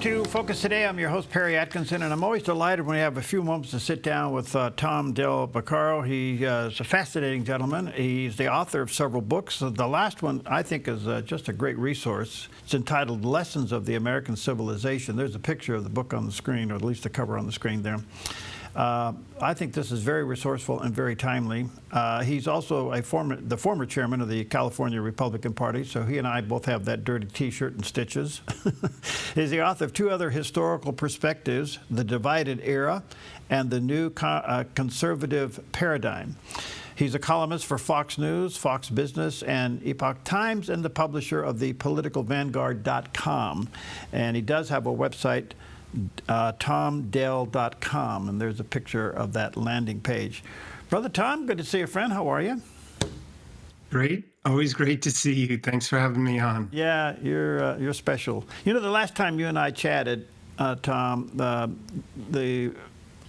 to Focus Today. I'm your host, Perry Atkinson, and I'm always delighted when we have a few moments to sit down with Tom Delbeccaro. He is a fascinating gentleman. He's the author of several books. The last one, I think, is just a great resource. It's entitled Lessons of the American Civilization. There's a picture of the book on the screen, or at least the cover on the screen there. I think this is very resourceful and very timely. He's also the former chairman of the California Republican Party, so he and I both have that dirty T-shirt and stitches. He's the author of two other historical perspectives, The Divided Era and The New Conservative Paradigm. He's a columnist for Fox News, Fox Business, and Epoch Times, and the publisher of the politicalvanguard.com. And he does have a website, tomdale.com, and there's a picture of that landing page. Brother Tom, good to see you, friend. How are you? Great. Always great to see you. Thanks for having me on. Yeah, you're special. You know, the last time you and I chatted, Tom, the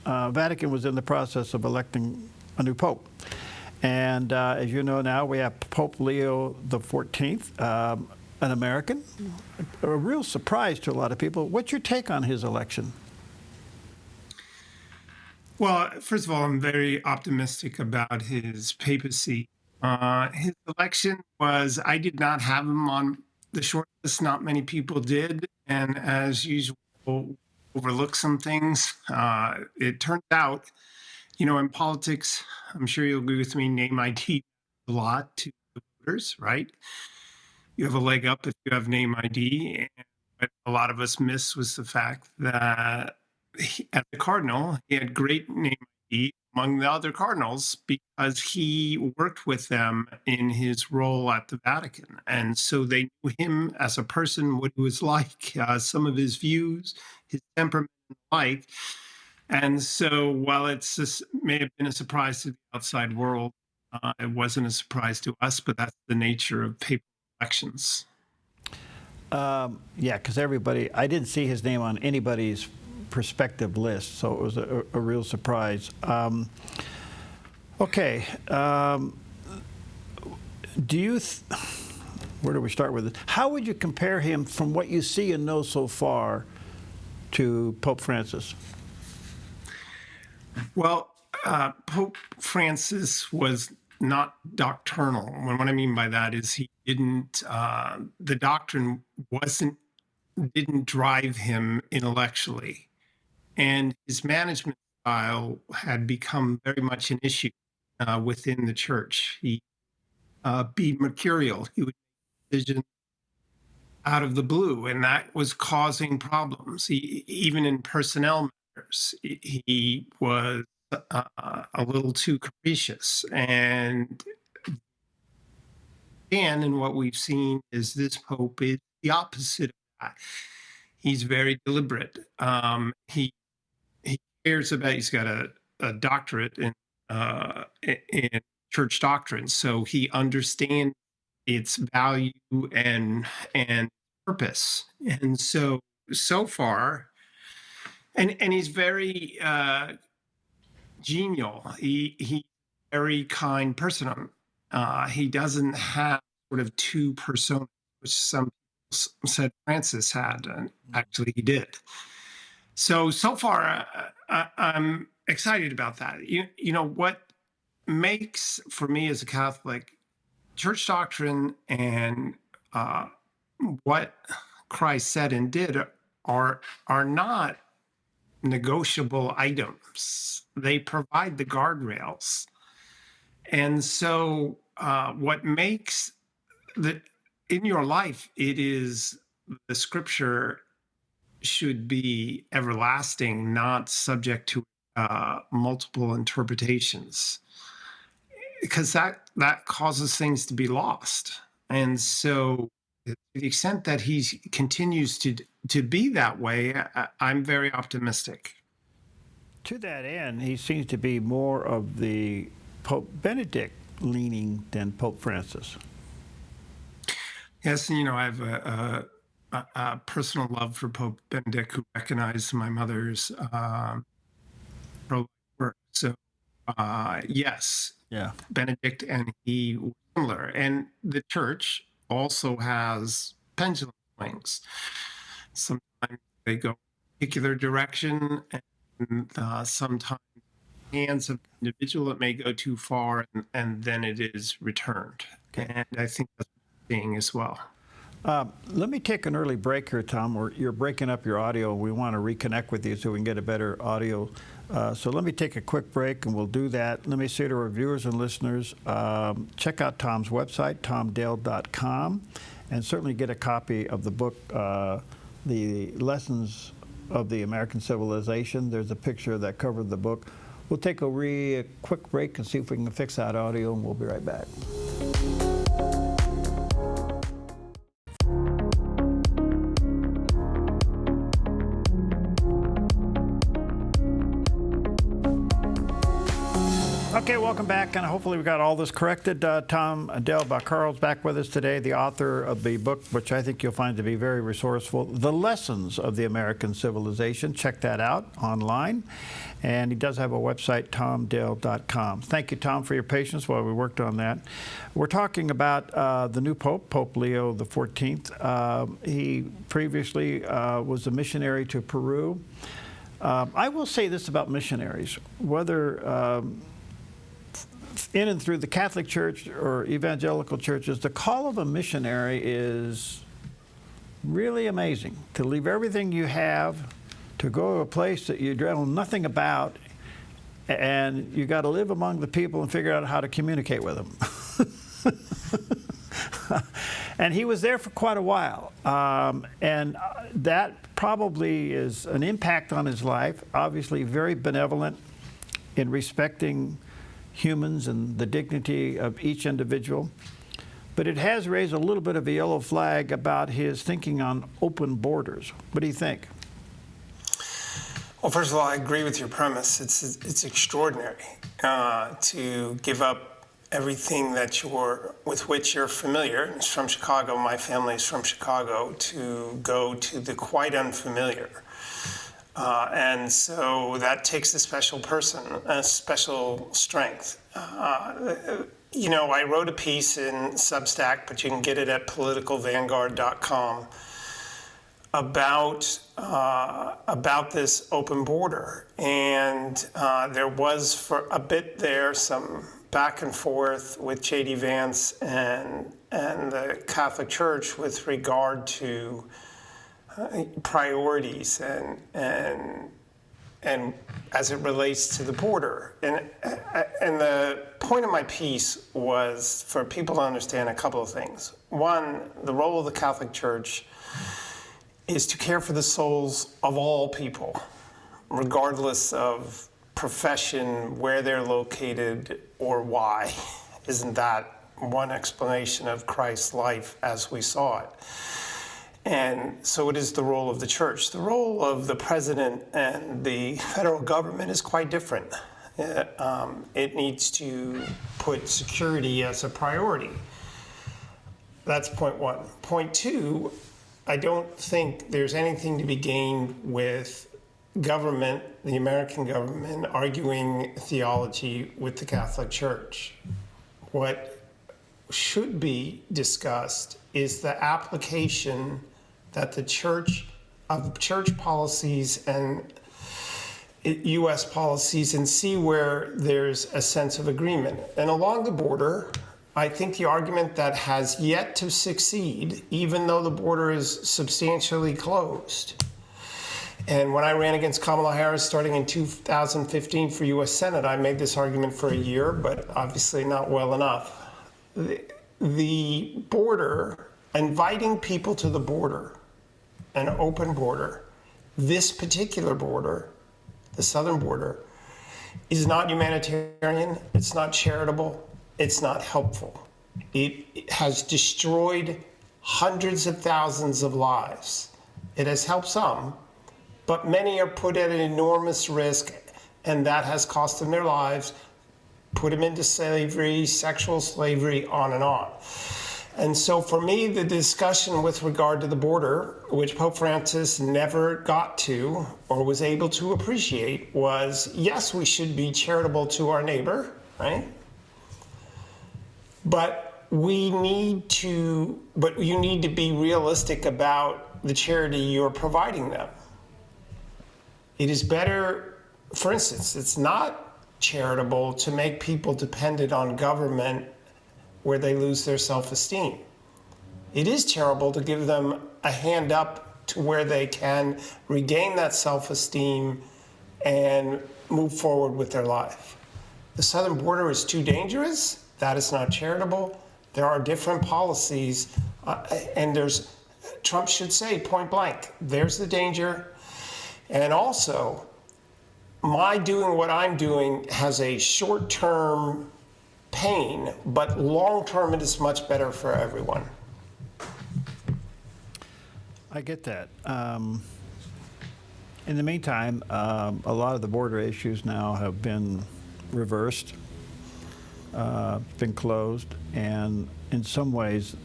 Vatican was in the process of electing a new pope. And as you know now, we have Pope Leo XIV, an American, a real surprise to a lot of people. What's your take on his election? Well, first of all, I'm very optimistic about his papacy. His election was, I did not have him on the short list. Not many people did. And as usual, overlook some things. It turned out, you know, in politics, I'm sure you'll agree with me, name ID a lot to the voters, right? You have a leg up if you have name ID. And what a lot of us miss was the fact that as a cardinal, he had great name ID among the other cardinals because he worked with them in his role at the Vatican. And so they knew him as a person, what he was like, some of his views, his temperament, and the like. And so while may have been a surprise to the outside world, it wasn't a surprise to us, but that's the nature of papal elections. Yeah, because I didn't see his name on anybody's prospective list, so it was a real surprise. Okay. Where do we start with it? How would you compare him from what you see and know so far to Pope Francis? Well, Pope Francis was not doctrinal. And what I mean by that is he didn't, the doctrine didn't drive him intellectually. And his management style had become very much an issue within the church. He'd be mercurial. He would make decisions out of the blue, and that was causing problems. Even in personnel matters, he was a little too capricious. And what we've seen is this Pope is the opposite of that. He's very deliberate. He cares about. He's got a doctorate in church doctrine, so he understands its value and purpose. And so far, and he's very genial. He's a very kind person. He doesn't have sort of two personas, which some people said Francis had, and actually he did. So far, I'm excited about that. You know, what makes, for me as a Catholic, church doctrine and what Christ said and did are not negotiable items. They provide the guardrails. And so what makes in your life, it is the scripture should be everlasting, not subject to multiple interpretations, because that causes things to be lost. And so to the extent that he continues to be that way, I'm very optimistic. To that end, he seems to be more of the Pope Benedict leaning than Pope Francis. Yes, you know, I have a personal love for Pope Benedict, who recognized my mother's pro-life work. So, yes, yeah, Benedict and he were similar. And the church also has pendulum swings. Sometimes They go a particular direction, and sometimes hands of the individual, it may go too far, and then it is returned. Okay. And I think that's what we're seeing as well. Let me take an early break here, Tom. You're breaking up your audio. We want to reconnect with you so we can get a better audio. So let me take a quick break, and we'll do that. Let me say to our viewers and listeners, check out Tom's website, tomdale.com, and certainly get a copy of the book, The Lessons of the American Civilization. There's a picture that covered the book. We'll take a quick break and see if we can fix that audio, and we'll be right back. Okay, welcome back, and hopefully we got all this corrected. Tom Delbeccaro is back with us today, the author of the book, which I think you'll find to be very resourceful, The Lessons of the American Civilization. Check that out online. And he does have a website, tomdale.com. Thank you, Tom, for your patience while we worked on that. We're talking about the new Pope, Pope Leo XIV. He previously was a missionary to Peru. I will say this about missionaries, whether in and through the Catholic Church or evangelical churches, the call of a missionary is really amazing. To leave everything you have, to go to a place that you know nothing about, and you got to live among the people and figure out how to communicate with them. And he was there for quite a while. And that probably is an impact on his life. Obviously very benevolent in respecting humans and the dignity of each individual. But it has raised a little bit of a yellow flag about his thinking on open borders. What do you think? Well, first of all, I agree with your premise. It's extraordinary to give up everything that with which you're familiar. It's from Chicago. My family is from Chicago. To go to the quite unfamiliar. And so that takes a special person, a special strength. You know, I wrote a piece in Substack, but you can get it at politicalvanguard.com, about this open border. And there was for a bit there some back and forth with J.D. Vance and the Catholic Church with regard to priorities and as it relates to the border. And the point of my piece was for people to understand a couple of things. One, the role of the Catholic Church is to care for the souls of all people, regardless of profession, where they're located, or why. Isn't that one explanation of Christ's life as we saw it? And so it is the role of the church. The role of the president and the federal government is quite different. It needs to put security as a priority. That's point one. Point two, I don't think there's anything to be gained with government, the American government, arguing theology with the Catholic Church. What should be discussed is the application that the church policies and U.S. policies, and see where there's a sense of agreement. And along the border, I think the argument that has yet to succeed, even though the border is substantially closed. And when I ran against Kamala Harris starting in 2015 for U.S. Senate, I made this argument for a year, but obviously not well enough. The border, inviting people to the border, an open border, this particular border, the southern border, is not humanitarian, it's not charitable, it's not helpful. It has destroyed hundreds of thousands of lives. It has helped some, but many are put at an enormous risk, and that has cost them their lives, put them into slavery, sexual slavery, on and on. And so for me, the discussion with regard to the border, which Pope Francis never got to or was able to appreciate, was, yes, we should be charitable to our neighbor, right? But you need to be realistic about the charity you're providing them. It is better, for instance, it's not charitable to make people dependent on government where they lose their self-esteem. It is charitable to give them a hand up to where they can regain that self-esteem and move forward with their life. The southern border is too dangerous. That is not charitable. There are different policies, and Trump should say point blank, there's the danger. And also, my doing what I'm doing has a short-term pain, but long-term it is much better for everyone. I get that. In the meantime, a lot of the border issues now have been reversed, been closed, and in some ways,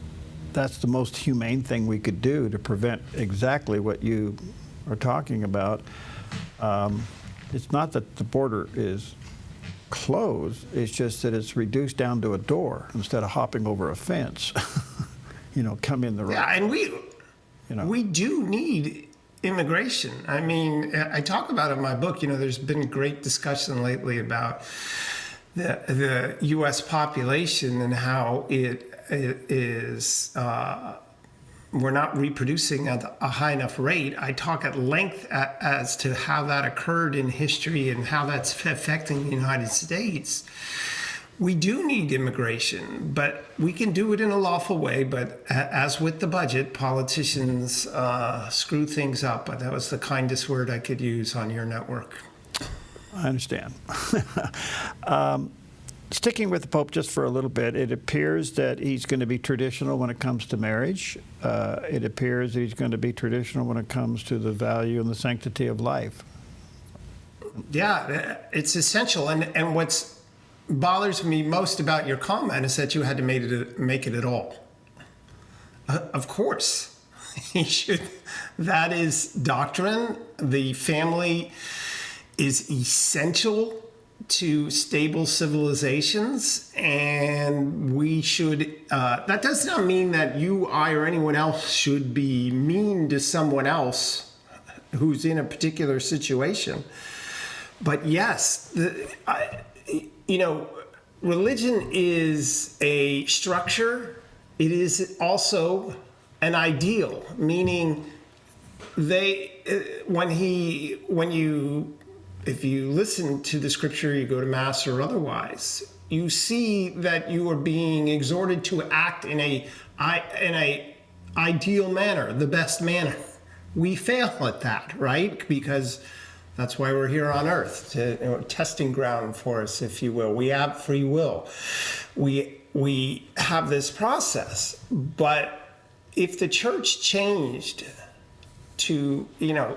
that's the most humane thing we could do to prevent exactly what you are talking about. It's not that the border is closed, it's just that it's reduced down to a door instead of hopping over a fence. Come in the right. Yeah, and we do need immigration. I mean, I talk about it in my book. There's been great discussion lately about the U.S. population and how it is we're not reproducing at a high enough rate. I talk at length as to how that occurred in history and how that's affecting the United States. We do need immigration, but we can do it in a lawful way. But as with the budget, politicians screw things up. But that was the kindest word I could use on your network. I understand. Sticking with the Pope just for a little bit, it appears that he's going to be traditional when it comes to marriage. It appears that he's going to be traditional when it comes to the value and the sanctity of life. Yeah, it's essential. And what bothers me most about your comment is that you had to make it at all. Of course, he should. That is doctrine. The family is essential to stable civilizations, and we should, that does not mean that you, I, or anyone else should be mean to someone else who's in a particular situation. But yes, religion is a structure. It is also an ideal, meaning if you listen to the scripture, you go to mass or otherwise, you see that you are being exhorted to act in a ideal manner, the best manner. We fail at that, right? Because that's why we're here on earth, testing ground for us, if you will. We have free will. We have this process. But if the church changed to,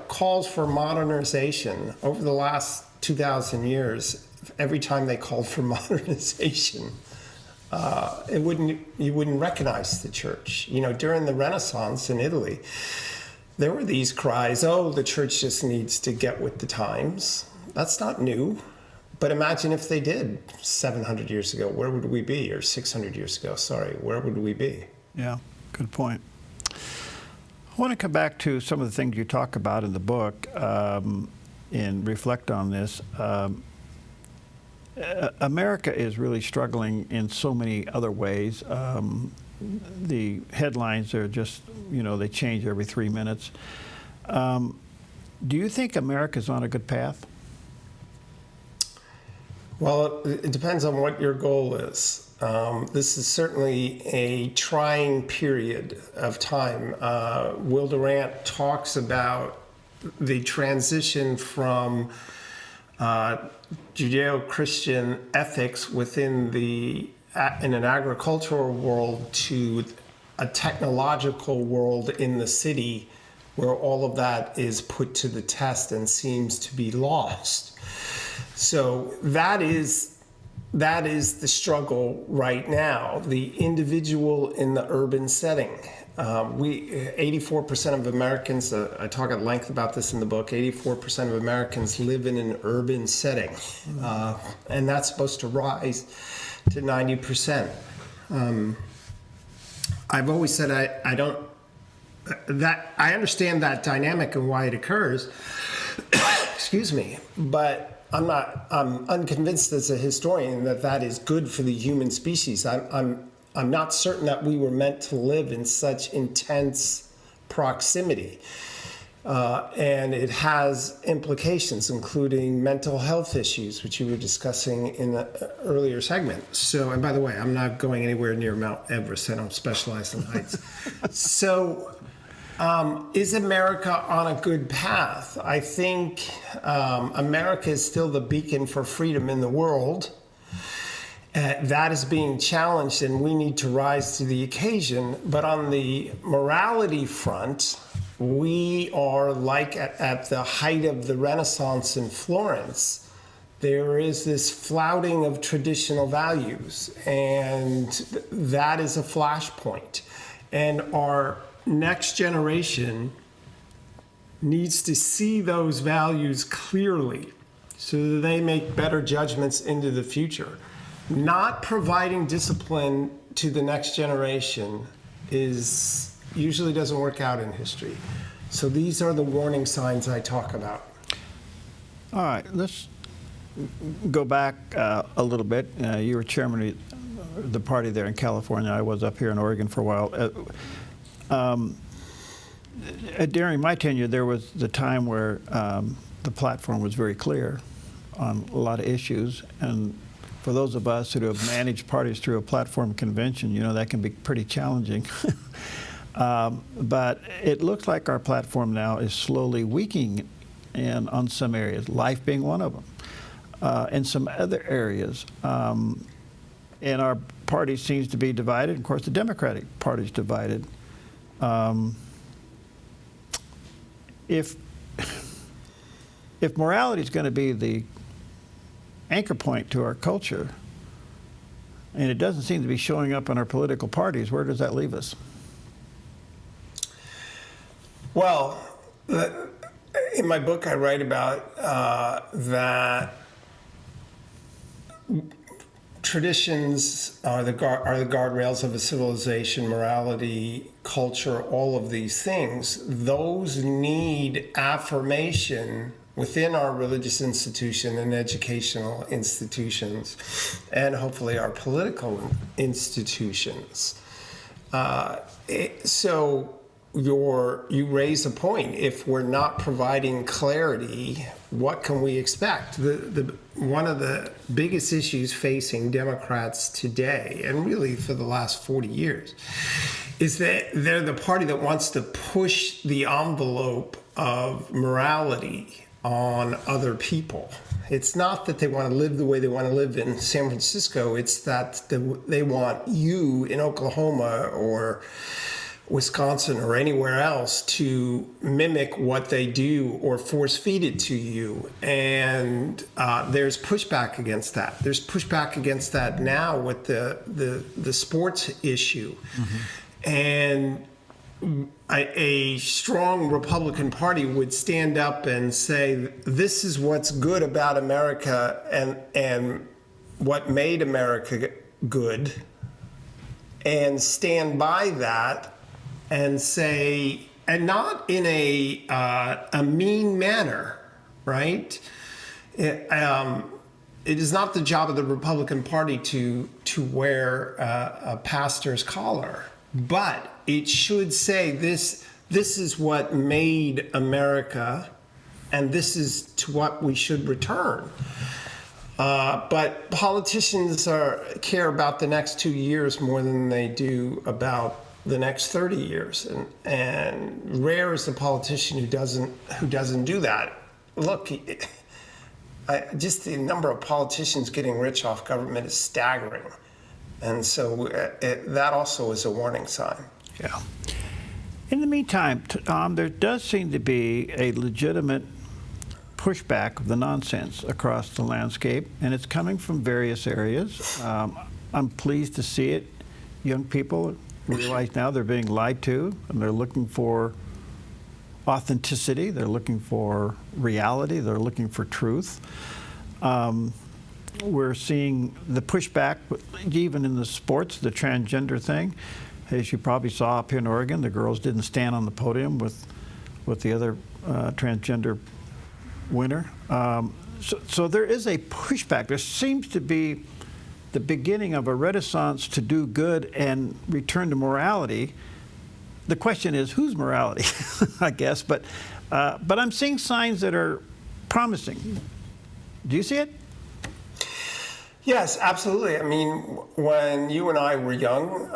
calls for modernization over the last 2,000 years, every time they called for modernization, you wouldn't recognize the church. During the Renaissance in Italy, there were these cries, oh, the church just needs to get with the times. That's not new. But imagine if they did 700 years ago, where would we be? Or 600 years ago, where would we be? Yeah, good point. I want to come back to some of the things you talk about in the book and reflect on this. America is really struggling in so many other ways. The headlines are just, they change every 3 minutes. Do you think America's on a good path? Well, it depends on what your goal is. This is certainly a trying period of time. Will Durant talks about the transition from Judeo-Christian ethics in an agricultural world to a technological world in the city, where all of that is put to the test and seems to be lost. So that is the struggle right now, the individual in the urban setting. 84% of Americans, I talk at length about this in the book, 84% of Americans live in an urban setting. And that's supposed to rise to 90%. I've always said I understand that dynamic and why it occurs. excuse me, but I'm unconvinced as a historian that that is good for the human species. I'm not certain that we were meant to live in such intense proximity. And it has implications, including mental health issues, which you were discussing in the earlier segment. So, and by the way, I'm not going anywhere near Mount Everest. I don't specialize in heights. So, is America on a good path? I think America is still the beacon for freedom in the world. That is being challenged, and we need to rise to the occasion. But on the morality front, we are like at the height of the Renaissance in Florence. There is this flouting of traditional values, and that is a flashpoint. And our next generation needs to see those values clearly so that they make better judgments into the future. Not providing discipline to the next generation usually doesn't work out in history. So these are the warning signs I talk about. All right, let's go back a little bit. You were chairman of the party there in California. I was up here in Oregon for a while. During my tenure, there was the time where the platform was very clear on a lot of issues. And for those of us who have managed parties through a platform convention, that can be pretty challenging. But it looks like our platform now is slowly weakening on some areas, life being one of them. In some other areas, and our party seems to be divided. Of course, the Democratic Party is divided. If morality is going to be the anchor point to our culture, and it doesn't seem to be showing up in our political parties, where does that leave us? Well, in my book, I write about that traditions are the guardrails of a civilization, morality, culture, all of these things. Those need affirmation within our religious institution and educational institutions, and hopefully our political institutions. So you raise a point. If we're not providing clarity, what can we expect? One of the biggest issues facing Democrats today, and really for the last 40 years, is that they're the party that wants to push the envelope of morality on other people. It's not that they want to live the way they want to live in San Francisco. It's that they want you in Oklahoma or Wisconsin or anywhere else to mimic what they do or force feed it to you. And there's pushback against that. There's pushback against that now with the sports issue. Mm-hmm. And a strong Republican Party would stand up and say, this is what's good about America and what made America good, and stand by that and say, and not in a mean manner, right? It is not the job of the Republican Party to wear a pastor's collar, but it should say this is what made America, and this is to what we should return. But politicians care about the next 2 years more than they do about the next 30 years, and rare is the politician who doesn't do that. Look, just the number of politicians getting rich off government is staggering, and so that also is a warning sign. Yeah. In the meantime, Tom, there does seem to be a legitimate pushback of the nonsense across the landscape, and it's coming from various areas. I'm pleased to see it. Young people realize now they're being lied to, and they're looking for authenticity, they're looking for reality, they're looking for truth. We're seeing the pushback, even in the sports, the transgender thing. As you probably saw up here in Oregon, the girls didn't stand on the podium with the other transgender winner. So there is a pushback. There seems to be the beginning of a renaissance to do good and return to morality. The question is, whose morality, I guess. But I'm seeing signs that are promising. Do you see it? Yes, absolutely. I mean, when you and I were young,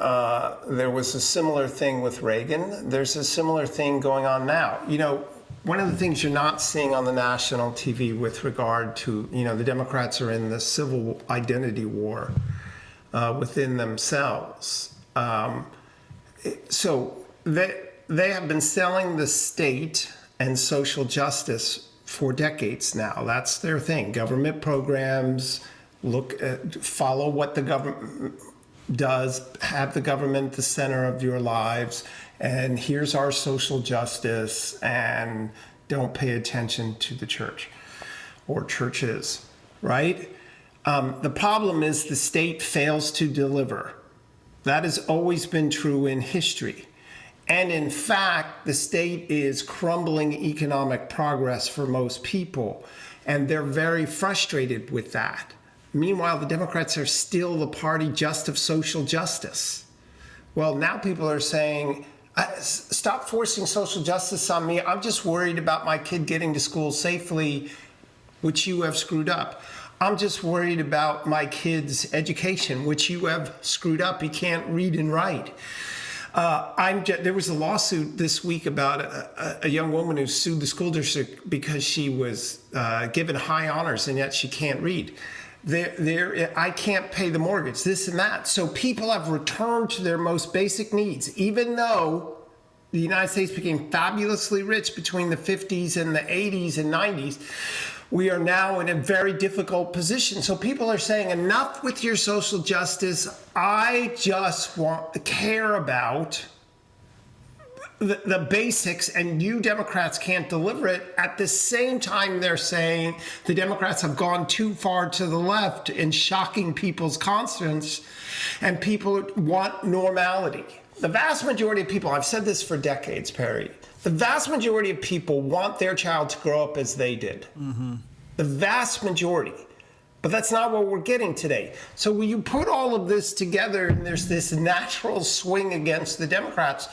there was a similar thing with Reagan. There's a similar thing going on now. You know, one of the things you're not seeing on the national TV with regard to, you know, the Democrats are in the civil identity war within themselves. So they have been selling the state and social justice for decades now. That's their thing. Government programs, follow what the government does, have the government the center of your lives, and here's our social justice, and don't pay attention to the church or churches, right? The problem is the state fails to deliver. That has always been true in history. And in fact, the state is crumbling economic progress for most people, and they're very frustrated with that. Meanwhile, the Democrats are still the party just of social justice. Well, now people are saying, stop forcing social justice on me. I'm just worried about my kid getting to school safely, which you have screwed up. I'm just worried about my kid's education, which you have screwed up. He can't read and write. There was a lawsuit this week about a young woman who sued the school district because she was given high honors and yet she can't read. I can't pay the mortgage, this and that. So people have returned to their most basic needs, even though the United States became fabulously rich between the 50s and the 80s and 90s. We are now in a very difficult position. So people are saying, enough with your social justice. I just want to care about the basics, and you Democrats can't deliver it. At the same time, they're saying the Democrats have gone too far to the left in shocking people's conscience, and people want normality. The vast majority of people, I've said this for decades, Perry, the vast majority of people want their child to grow up as they did. Mm-hmm. The vast majority. But that's not what we're getting today. So when you put all of this together and there's this natural swing against the Democrats,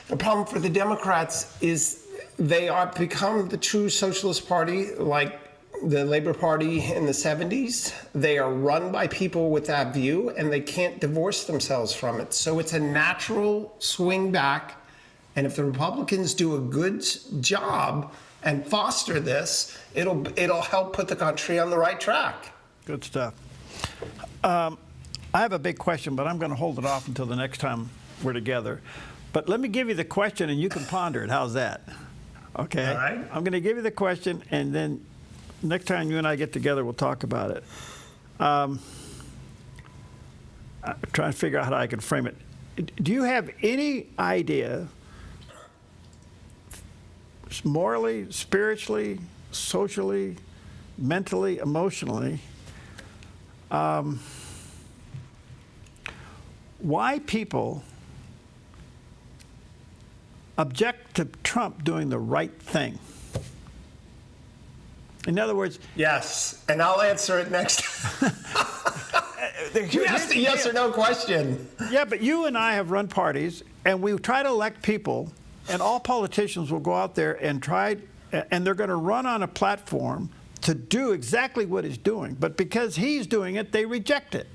the problem for the Democrats is they are become the true socialist party like the Labor Party in the 70s. They are run by people with that view and they can't divorce themselves from it. So it's a natural swing back. And if the Republicans do a good job and foster this, it'll help put the country on the right track. Good stuff. I have a big question, but I'm going to hold it off until the next time we're together. But let me give you the question, and you can ponder it. How's that? Okay. All right. I'm going to give you the question, and then next time you and I get together, we'll talk about it. I'm trying to figure out how I can frame it. Do you have any idea, morally, spiritually, socially, mentally, emotionally, why people object to Trump doing the right thing? In other words... Yes, and I'll answer it next. You asked a yes or no question. Yeah, but you and I have run parties, and we try to elect people, and all politicians will go out there and try, and they're going to run on a platform to do exactly what he's doing. But because he's doing it, they reject it.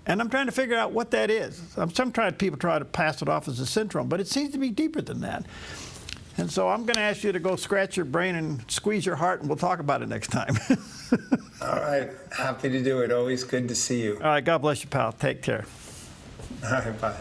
And I'm trying to figure out what that is. Sometimes people try to pass it off as a syndrome, but it seems to be deeper than that. And so I'm going to ask you to go scratch your brain and squeeze your heart, and we'll talk about it next time. All right. Happy to do it. Always good to see you. All right. God bless you, pal. Take care. All right. Bye.